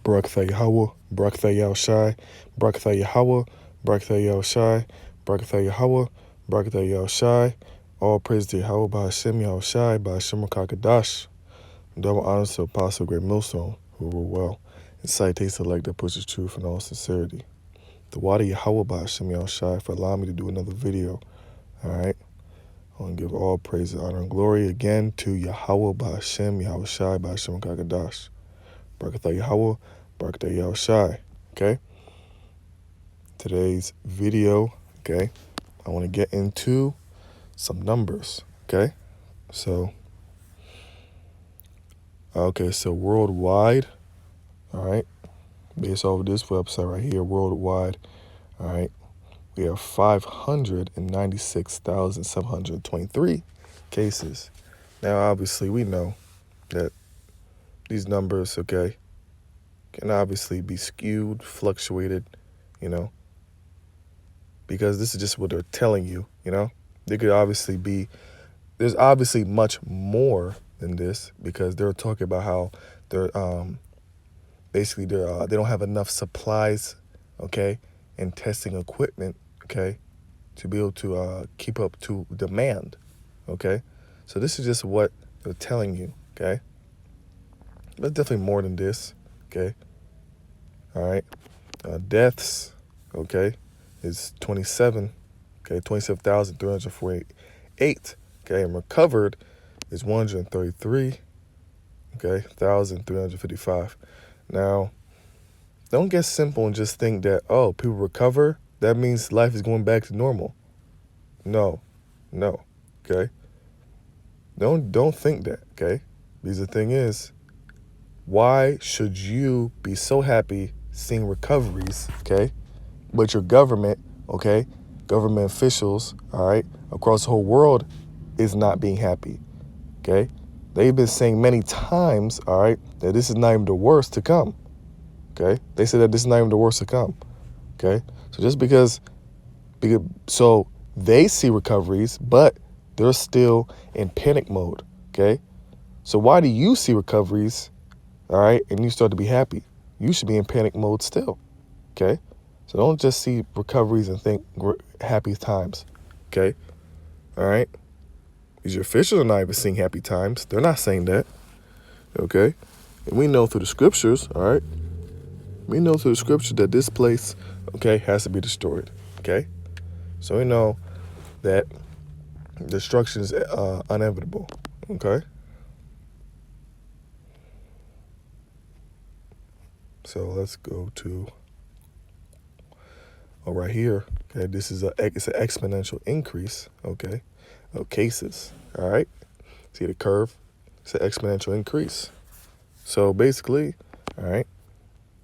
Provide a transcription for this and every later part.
Barakatha Yahweh, Barakatha Yahushai, Barakatha Yahweh, Barakatha Yahushai, Barakatha Yahweh, Barakatha Yahushai. All praise to Yahweh, Bahashem Yahushai, Bahashem Kakadash. Double honors to Apostle Great Millstone, who rule well, and citation like that pushes truth in all sincerity. The water Yahweh, Bahashem Yahushai, for allowing me to do another video. All right. I want to give all praise, honor, and glory again to Yahweh, Bahashem Yahushai, Bahashem Kakadash. Barakatha Yahweh, Barakatha Yahushai. Okay? Today's video, okay, I want to get into some numbers, okay? So worldwide, all right, based off of this website right here, worldwide, all right, we have 596,723 cases. Now, obviously, we know that these numbers, okay, can obviously be skewed, fluctuated, you know, because this is just what they're telling you, you know. There could obviously be, there's obviously much more than this, because they're talking about how they're basically they don't have enough supplies, okay, and testing equipment, okay, to be able to keep up to demand, okay. So this is just what they're telling you, okay. But definitely more than this, okay. All right, deaths, okay, is 27, okay, 27,348, okay, and recovered is 133, okay, 1,355. Now, don't get simple and just think that, oh, people recover, that means life is going back to normal. No, okay? Don't think that, okay? Because the thing is, why should you be so happy seeing recoveries, okay, but your government, okay, government officials, all right, across the whole world is not being happy, okay? They've been saying many times, all right, that this is not even the worst to come, okay? They said that this is not even the worst to come, okay? So just because so they see recoveries, but they're still in panic mode, okay? So why do you see recoveries, all right, and you start to be happy? You should be in panic mode still, okay? So don't just see recoveries and think happy times, okay? All right? Because your officials are not even seeing happy times. They're not saying that, okay? And we know through the scriptures, all right? We know through the scripture that this place, okay, has to be destroyed, okay? So we know that destruction is inevitable, okay? So let's go to, right here, okay, this is it's an exponential increase, okay, of cases, all right? See the curve? It's an exponential increase. So basically, all right,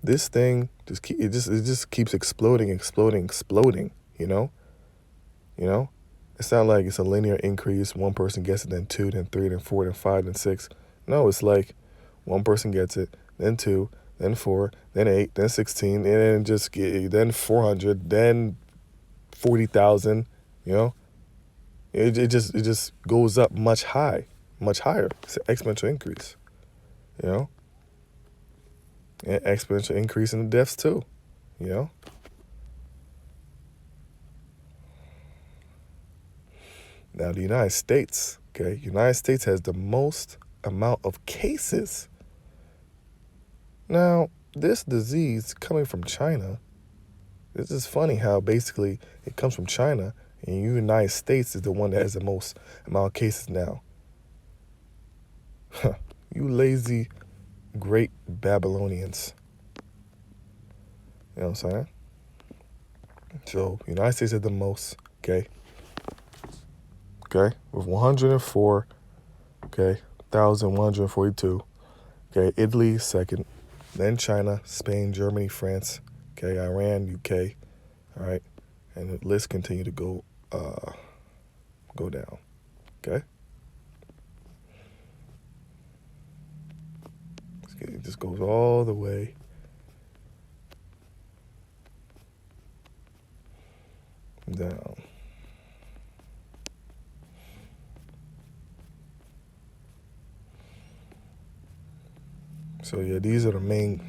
this thing it just keeps exploding, you know? It's not like it's a linear increase. One person gets it, then two, then three, then four, then five, then six. No, it's like one person gets it, then two, then four, then 8, then 16, and then 400, then 40,000, you know? It just goes up much higher. It's an exponential increase, you know? And exponential increase in the deaths too, you know? Now, the United States, okay? United States has the most amount of cases. Now, this disease coming from China, this is funny how basically it comes from China, and the United States is the one that has the most amount of cases now. You lazy, great Babylonians. You know what I'm saying? So, United States has the most, okay? Okay, with 104, okay, 1,142. Okay, Italy second, then China, Spain, Germany, France, okay, Iran, UK, all right, and the list continue to go down, okay? It just goes all the way down. So yeah, these are the main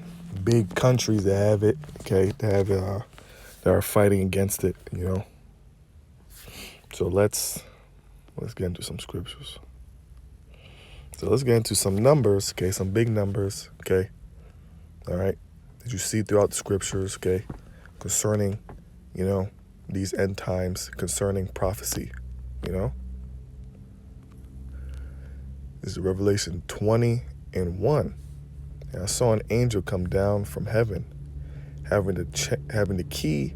big countries that have it, okay, that are fighting against it, you know. So let's get into some scriptures. So let's get into some numbers, okay, some big numbers, okay, all right, that you see throughout the scriptures, okay, concerning, you know, these end times, concerning prophecy, you know. This is Revelation 20:1. And I saw an angel come down from heaven, having the key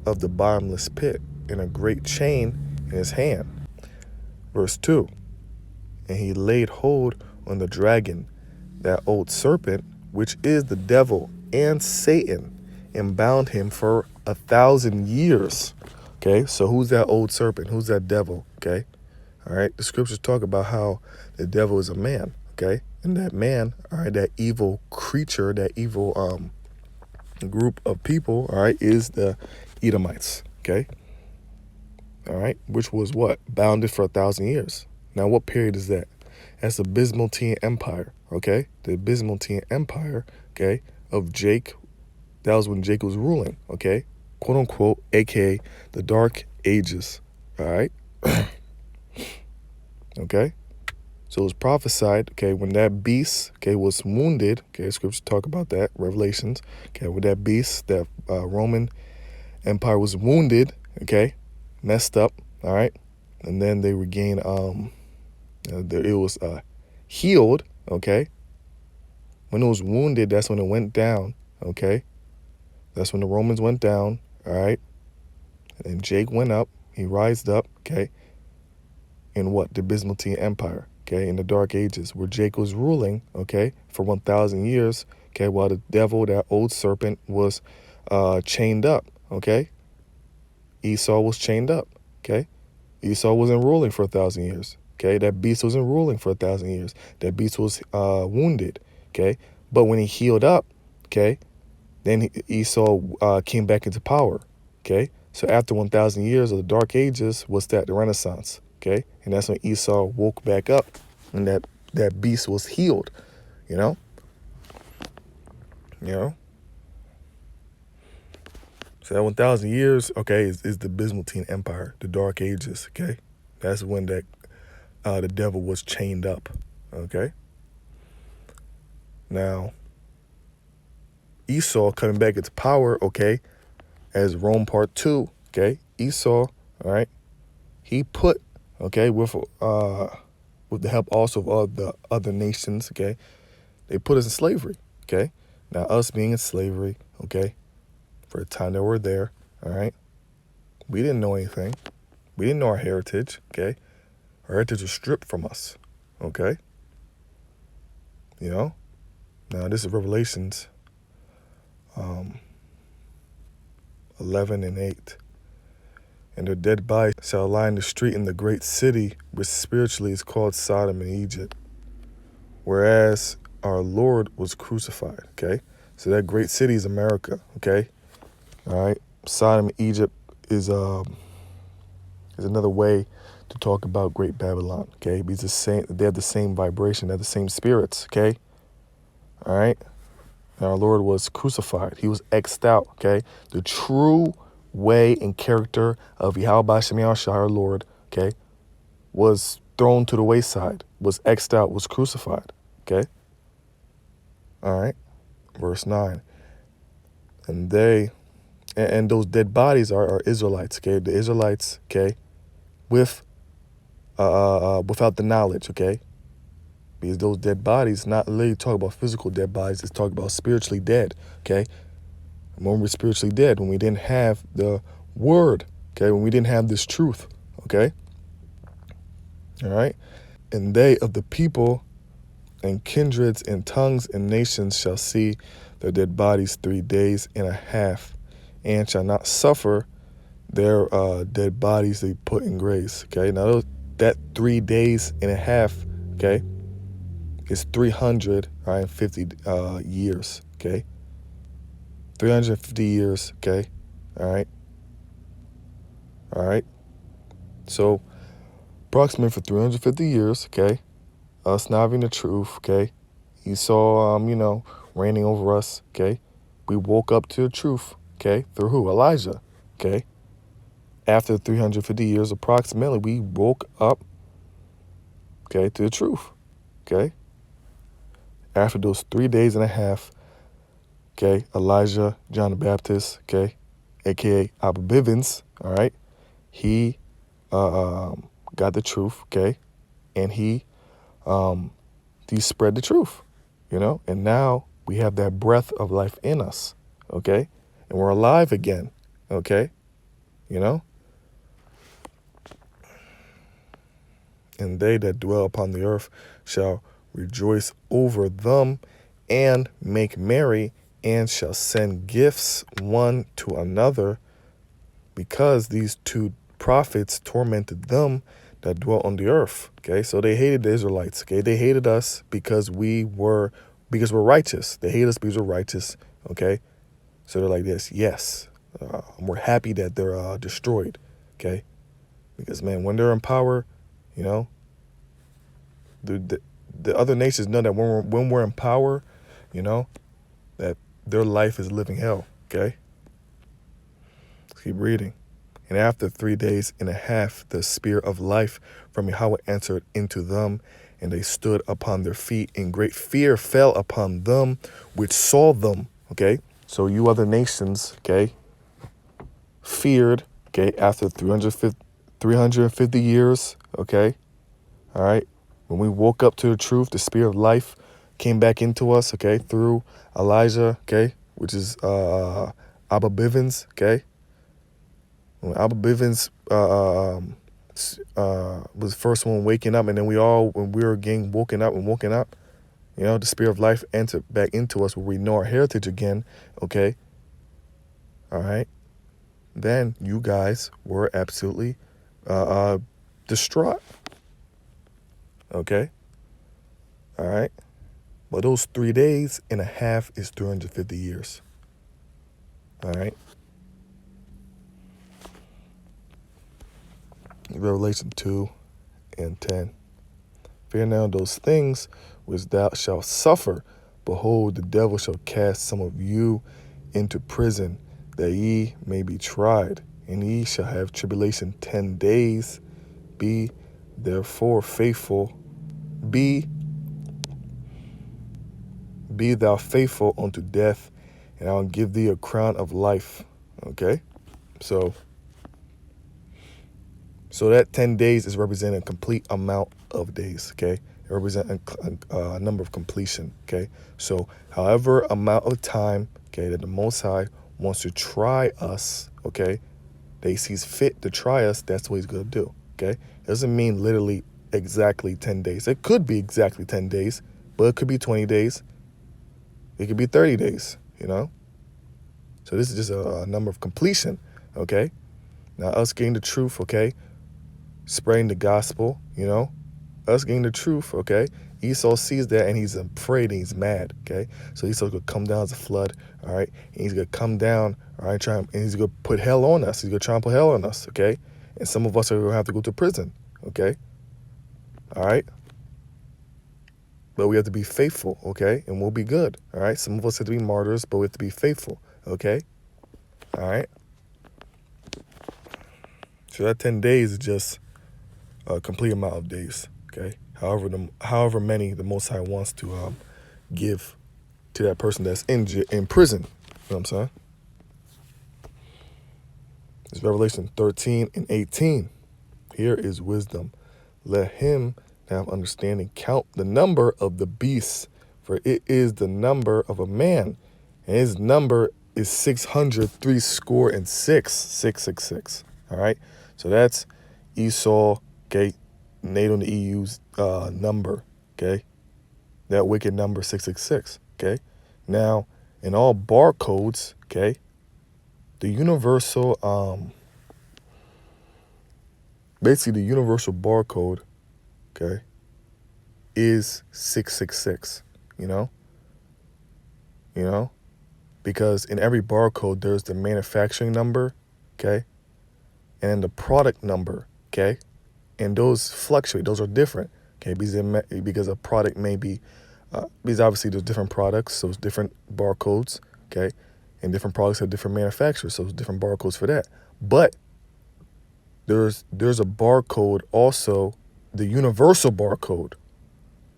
of the bottomless pit and a great chain in his hand. Verse 2. And he laid hold on the dragon, that old serpent, which is the devil and Satan, and bound him for 1,000 years. Okay, so who's that old serpent? Who's that devil? Okay, all right. The scriptures talk about how the devil is a man. Okay, and that man, all right, that evil creature, that evil group of people, all right, is the Edomites. Okay, all right, which was what? Bounded for 1,000 years. Now, what period is that? That's the Byzantine Empire, okay? The Byzantine Empire, okay, of Jake. That was when Jake was ruling, okay? Quote unquote, aka the Dark Ages, all right? Okay? So it was prophesied, okay, when that beast, okay, was wounded, okay, scriptures talk about that, Revelations, okay, when that beast, that Roman Empire was wounded, okay, messed up, all right? And then they regained, it was healed, okay? When it was wounded, that's when it went down, okay? That's when the Romans went down, all right? And Jake went up, he rised up, okay? In what? The Byzantine Empire, okay? In the Dark Ages, where Jake was ruling, okay, for 1,000 years, okay, while the devil, that old serpent, was chained up, okay? Esau was chained up, okay? Esau wasn't ruling for 1,000 years. Okay, that beast wasn't ruling for 1,000 years. That beast was wounded. Okay, but when he healed up, okay, then Esau came back into power. Okay, so after 1,000 years of the Dark Ages, what's that? The Renaissance. Okay, and that's when Esau woke back up, and that beast was healed. You know. So that 1,000 years, okay, is the Byzantine Empire, the Dark Ages. Okay, that's when that. The devil was chained up, okay? Now, Esau coming back into power, okay, as Rome Part 2, okay? Esau, all right, he put, okay, with the help also of the other nations, okay, they put us in slavery, okay? Now, us being in slavery, okay, for the time that we're there, all right, we didn't know anything. We didn't know our heritage, okay? Our heritage was stripped from us, okay? You know? Now, this is Revelations 11:8. And their dead bodies shall lie in the street in the great city, which spiritually is called Sodom and Egypt, whereas our Lord was crucified, okay? So that great city is America, okay? All right? Sodom and Egypt is another way to talk about Great Babylon, okay? Because they have the same vibration, they have the same spirits, okay? All right? And our Lord was crucified. He was X'd out, okay? The true way and character of Yahweh Shem Yahshua, our Lord, okay, was thrown to the wayside, was X'd out, was crucified, okay? All right? Verse 9. And those dead bodies are Israelites, okay? The Israelites, okay, without the knowledge, okay? Because those dead bodies, not literally talk about physical dead bodies, it's talk about spiritually dead, okay? When we're spiritually dead, when we didn't have the word, okay? When we didn't have this truth, okay? All right? And they of the people and kindreds and tongues and nations shall see their dead bodies 3 days and a half, and shall not suffer their dead bodies they put in graves, okay? Now, that 3 days and a half, okay, is 350 years, okay? 350 years, okay? All right? All right? So, approximately for 350 years, okay? Us not having the truth, okay? You saw, reigning over us, okay? We woke up to the truth, okay? Through who? Elijah, okay? After 350 years approximately, we woke up, okay, to the truth, okay? After those 3 days and a half, okay, Elijah, John the Baptist, okay, a.k.a. Abba Bivens, all right, he got the truth, okay, and he spread the truth, and now we have that breath of life in us, okay, and we're alive again, okay, and they that dwell upon the earth shall rejoice over them and make merry, and shall send gifts one to another, because these two prophets tormented them that dwell on the earth. Okay, so they hated the Israelites. Okay, they hated us because we're righteous. They hate us because we're righteous. Okay, so they're like this. Yes, we're happy that they're destroyed. Okay, because man, when they're in power, the other nations know that when we're in power, that their life is living hell. Okay, let's keep reading. And after 3 days and a half, the spirit of life from Yahweh entered into them, and they stood upon their feet, and great fear fell upon them which saw them. Okay, so you other nations, okay, feared, okay, after 350 years, okay, all right, when we woke up to the truth, the spirit of life came back into us, okay, through Elijah, okay, which is Abba Bivens, okay. When Abba Bivens was the first one waking up, and then when we were getting woken up, the spirit of life entered back into us, where we know our heritage again, okay? All right? Then you guys were absolutely distraught, okay? All right? But those 3 days and a half is 350 years, all right? Revelation 2 and 10. Fear now those things which thou shalt suffer. Behold, the devil shall cast some of you into prison, that ye may be tried, and ye shall have tribulation 10 days. Be therefore faithful. Be thou faithful unto death, and I'll give thee a crown of life. Okay? So that 10 days is representing a complete amount of days, okay? It represents a number of completion, okay? So however amount of time, okay, that the Most High wants to try us, okay, that he sees fit to try us, that's what he's going to do, okay? It doesn't mean literally exactly 10 days. It could be exactly 10 days, but it could be 20 days. It could be 30 days, So this is just a number of completion, okay? Now us getting the truth, okay? Spreading the gospel, us getting the truth, okay? Esau sees that and he's afraid and he's mad, okay? So Esau's going to come down as a flood, all right? And he's going to come down, all right, and he's going to put hell on us. He's going to try and put hell on us, okay? And some of us are going to have to go to prison, okay? All right? But we have to be faithful, okay? And we'll be good, all right? Some of us have to be martyrs, but we have to be faithful, okay? All right? So that 10 days is just a complete amount of days, okay? However many the Most High wants to give to that person that's in prison. You know what I'm saying? It's Revelation 13 and 18. Here is wisdom. Let him that have understanding count the number of the beasts, for it is the number of a man, and his number is 603 score and 666. All right? So that's Esau, okay? NATO and the EU's number, okay? That wicked number 666, okay? Now, in all barcodes, okay, the universal, basically the universal barcode, okay, is 666, because in every barcode, there's the manufacturing number, okay, and the product number, okay, and those fluctuate. Those are different, okay, because a product may be Because obviously there's different products, so it's different barcodes, okay? And different products have different manufacturers, so it's different barcodes for that. But there's a barcode also, the universal barcode,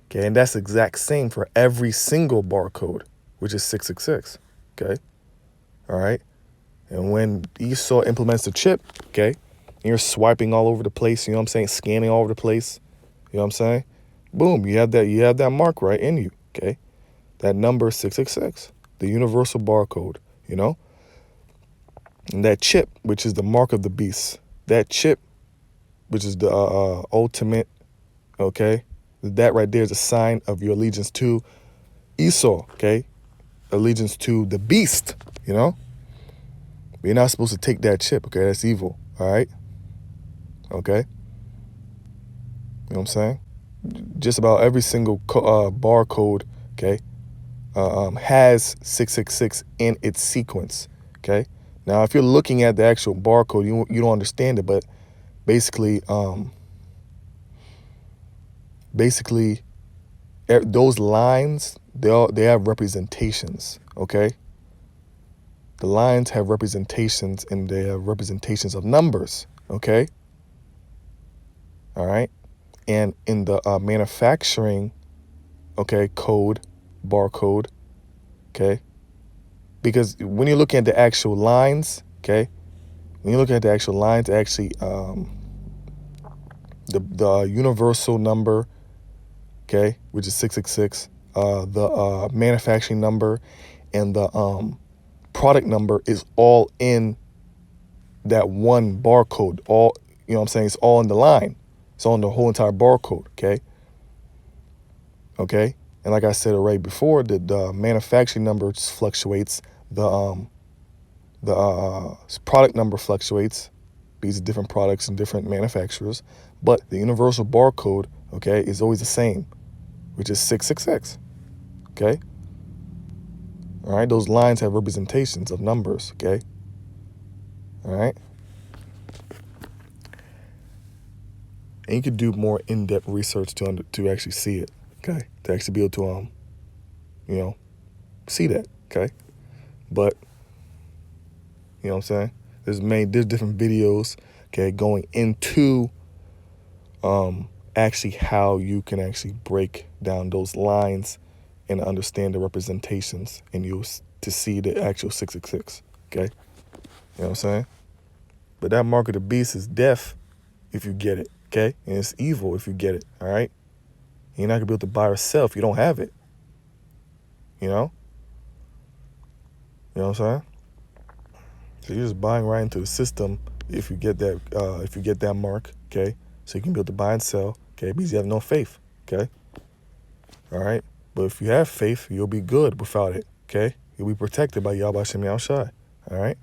okay? And that's the exact same for every single barcode, which is 666, okay? All right? And when Esau implements the chip, okay, and you're swiping all over the place, you know what I'm saying, scanning all over the place, you know what I'm saying? Boom, you have that mark right in you, okay? That number 666, the universal barcode, you know? And that chip, which is the mark of the beast, that chip, which is the ultimate, okay? That right there is a sign of your allegiance to Esau, okay? Allegiance to the beast, you know? But you're not supposed to take that chip, okay? That's evil, all right? Okay? You know what I'm saying? Just about every single barcode, okay, has 666 in its sequence, okay? Now, if you're looking at the actual barcode, you don't understand it, but basically, those lines, they have representations, okay? The lines have representations, and they have representations of numbers, okay? All right? And in the manufacturing, okay, code, barcode, okay? Because when you're looking at the actual lines, okay, when you're looking at the actual lines, actually, the universal number, okay, which is 666, the manufacturing number, and the product number is all in that one barcode. All, you know what I'm saying? It's all in the line. It's all in the whole entire barcode, okay? Okay? And like I said already before, the manufacturing number fluctuates, the product number fluctuates. These are different products and different manufacturers, but the universal barcode, okay, is always the same, which is 666, okay? All right, those lines have representations of numbers, okay? All right? And you could do more in-depth research to actually see it, okay? To actually be able to, you know, see that, okay? But, you know what I'm saying? There's different videos, okay, going into actually how you can actually break down those lines and understand the representations and use to see the actual 666, okay? You know what I'm saying? But that mark of the beast is death if you get it, okay? And it's evil if you get it, all right? You're not going to be able to buy or sell if you don't have it, you know? You know what I'm saying? So you're just buying right into the system if you get that mark, okay? So you can be able to buy and sell, okay? Because you have no faith, okay? All right? But if you have faith, you'll be good without it, okay? You'll be protected by Yahweh Shem Yahushai, all right?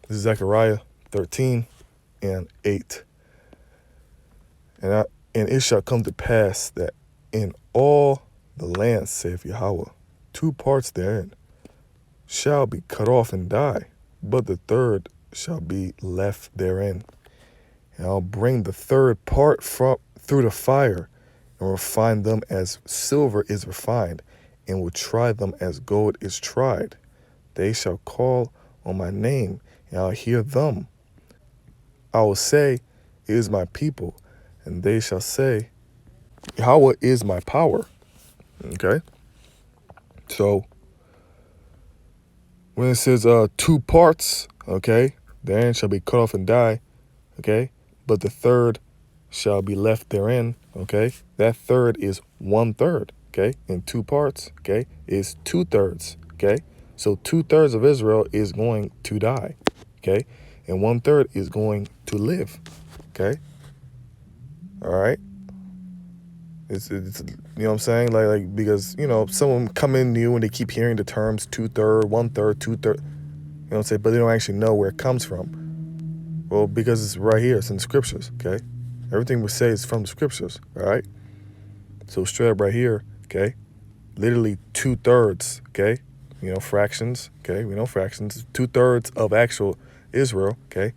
This is Zechariah 13 and 8. And it shall come to pass that in all the land, saith Yahweh, 2 parts therein shall be cut off and die, but the third shall be left therein. And I'll bring the third part through the fire, and refine them as silver is refined, and will try them as gold is tried. They shall call on my name, and I'll hear them. I will say, it is my people, and they shall say, Yahweh is my power. Okay? So, when it says 2 parts, okay, therein shall be cut off and die, okay, but the third shall be left therein, okay, that third is 1/3, okay, in 2 parts, okay, is 2/3, okay, so 2/3 of Israel is going to die, okay, and 1/3 is going to live, okay, all right. It's you know what I'm saying, like because someone come in new and they keep hearing the terms 2/3, 1/3, 2/3, you know what I'm saying, but they don't actually know where it comes from. Well, because it's right here, it's in the scriptures, okay? Everything we say is from the scriptures, all right? So straight up right here, okay? Literally 2/3, okay? Fractions, okay? We know fractions. 2/3 of actual Israel, okay,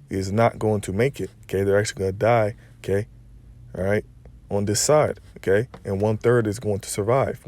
is not going to make it, okay? They're actually going to die, okay? All right? on this side, okay? And 1/3 is going to survive.